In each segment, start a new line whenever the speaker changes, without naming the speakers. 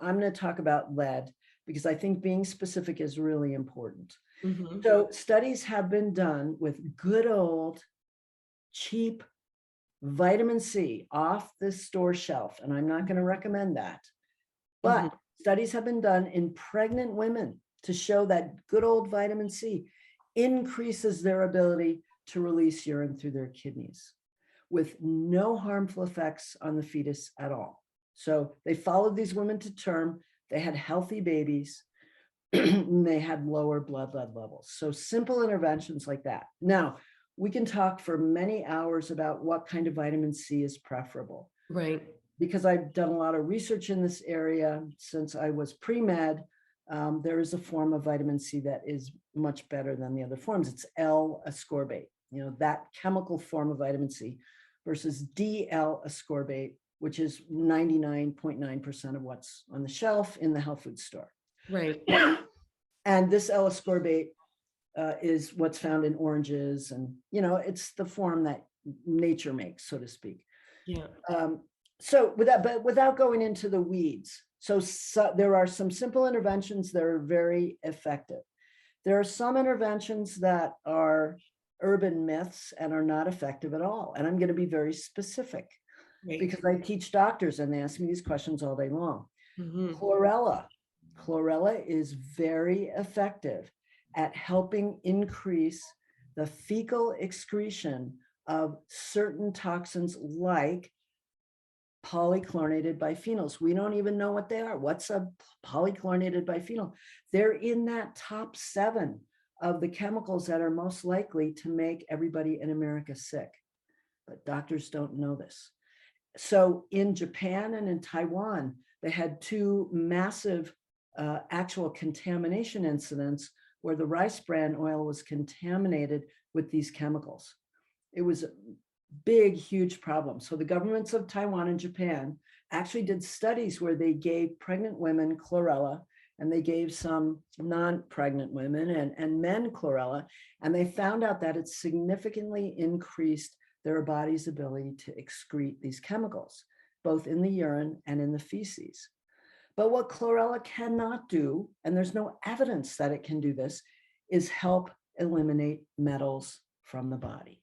I'm going to talk about lead because I think being specific is really important.
Mhm.
So studies have been done with good old cheap vitamin C off the store shelf, and I'm not going to recommend that.
Mhm.
But studies have been done in pregnant women to show that good old vitamin C increases their ability to release urine through their kidneys with no harmful effects on the fetus at all. So they followed these women to term. They had healthy babies. And they had lower blood lead levels. So simple interventions like that. Now, we can talk for many hours about what kind of vitamin C is preferable.
Right.
Because I've done a lot of research in this area since I was pre-med, there is a form of vitamin C that is much better than the other forms. It's L-ascorbate, that chemical form of vitamin C versus D-L-ascorbate, which is 99.9% of what's on the shelf in the health food store.
Right.
And this L-ascorbate is what's found in oranges, and it's the form that nature makes, so to speak.
Yeah.
So without going into the weeds, so there are some simple interventions that are very effective. There are some interventions that are urban myths and are not effective at all. And I'm going to be very specific because I teach doctors and they ask me these questions all day long.
Mhm.
Chlorella is very effective at helping increase the fecal excretion of certain toxins like polychlorinated biphenyls. We don't even know what they are. What's a polychlorinated biphenyl? They're in that top 7 of the chemicals that are most likely to make everybody in America sick. But doctors don't know this. So in Japan and in Taiwan, they had 2 massive actual contamination incidents where the rice bran oil was contaminated with these chemicals. It was big, huge problem. So the governments of Taiwan and Japan actually did studies where they gave pregnant women chlorella and they gave some non-pregnant women and men chlorella, and they found out that it significantly increased their body's ability to excrete these chemicals, both in the urine and in the feces. But what chlorella cannot do, and there's no evidence that it can do this, is help eliminate metals from the body.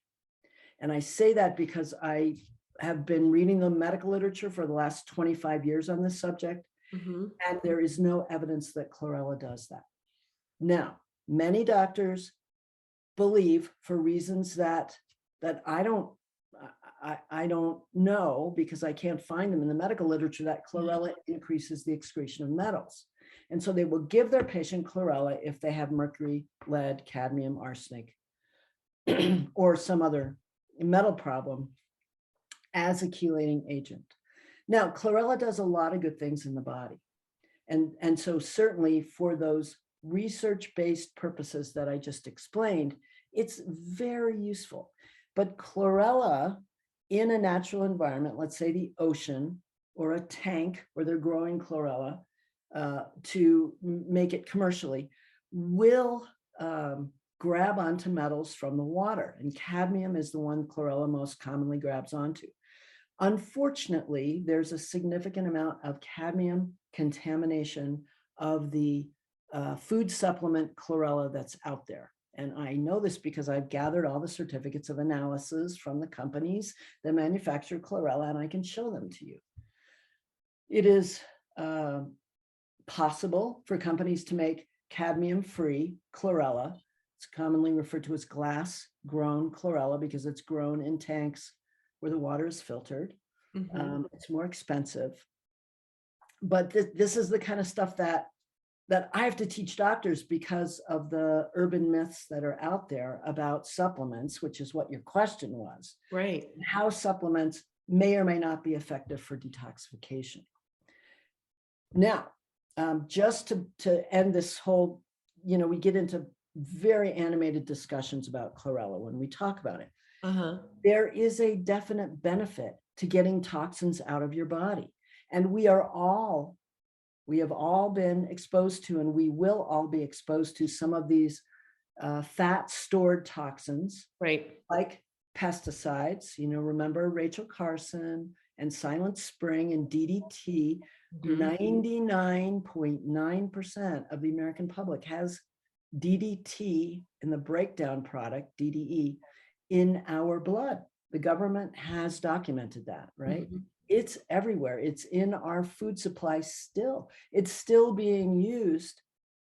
And I say that because I have been reading the medical literature for the last 25 years on this subject,
Mhm.
and there is no evidence that chlorella does that. Now, many doctors believe, for reasons that I don't know because I can't find them in the medical literature, that chlorella increases the excretion of metals. And so they will give their patient chlorella if they have mercury, lead, cadmium, arsenic, or some other metal problem as a chelating agent. Now, chlorella does a lot of good things in the body. And so certainly for those research-based purposes that I just explained, it's very useful. But chlorella in a natural environment, let's say the ocean or a tank where they're growing chlorella to make it commercially, will grab onto metals from the water. And cadmium is the one chlorella most commonly grabs onto. Unfortunately, there's a significant amount of cadmium contamination of the food supplement chlorella that's out there. And I know this because I've gathered all the certificates of analysis from the companies that manufacture chlorella, and I can show them to you. It is possible for companies to make cadmium-free chlorella. It's commonly referred to as glass-grown chlorella because it's grown in tanks where the water is filtered.
Mhm.
It's more expensive. But this is the kind of stuff that I have to teach doctors because of the urban myths that are out there about supplements, which is what your question was.
Right.
How supplements may or may not be effective for detoxification. Now, just to end this whole, we get into very animated discussions about chlorella when we talk about it.
Uh-huh.
There is a definite benefit to getting toxins out of your body. And we have all been exposed to, and we will all be exposed to some of these fat stored toxins,
Right.
like pesticides. Remember Rachel Carson and silent spring and DDT,
Mhm.
99.9% of the American public has DDT in the breakdown product, DDE, in our blood. The government has documented that, right?
Mhm.
It's everywhere. It's in our food supply still. It's still being used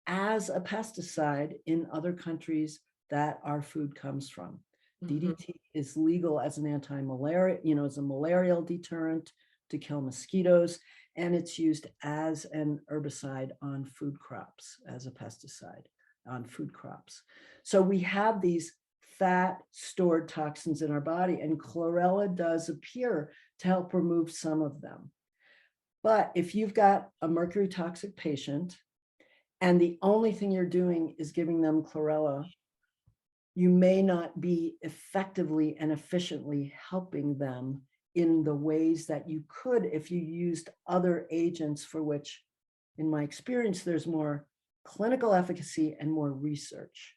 as a pesticide in other countries that our food comes from.
Mhm.
DDT is legal as an anti-malaria, as a malarial deterrent to kill mosquitoes, and it's used as an herbicide on food crops, as a pesticide on food crops. So we have these fat stored toxins in our body, and chlorella does appear to help remove some of them. But if you've got a mercury toxic patient and the only thing you're doing is giving them chlorella, you may not be effectively and efficiently helping them in the ways that you could if you used other agents for which, in my experience, there's more clinical efficacy and more research.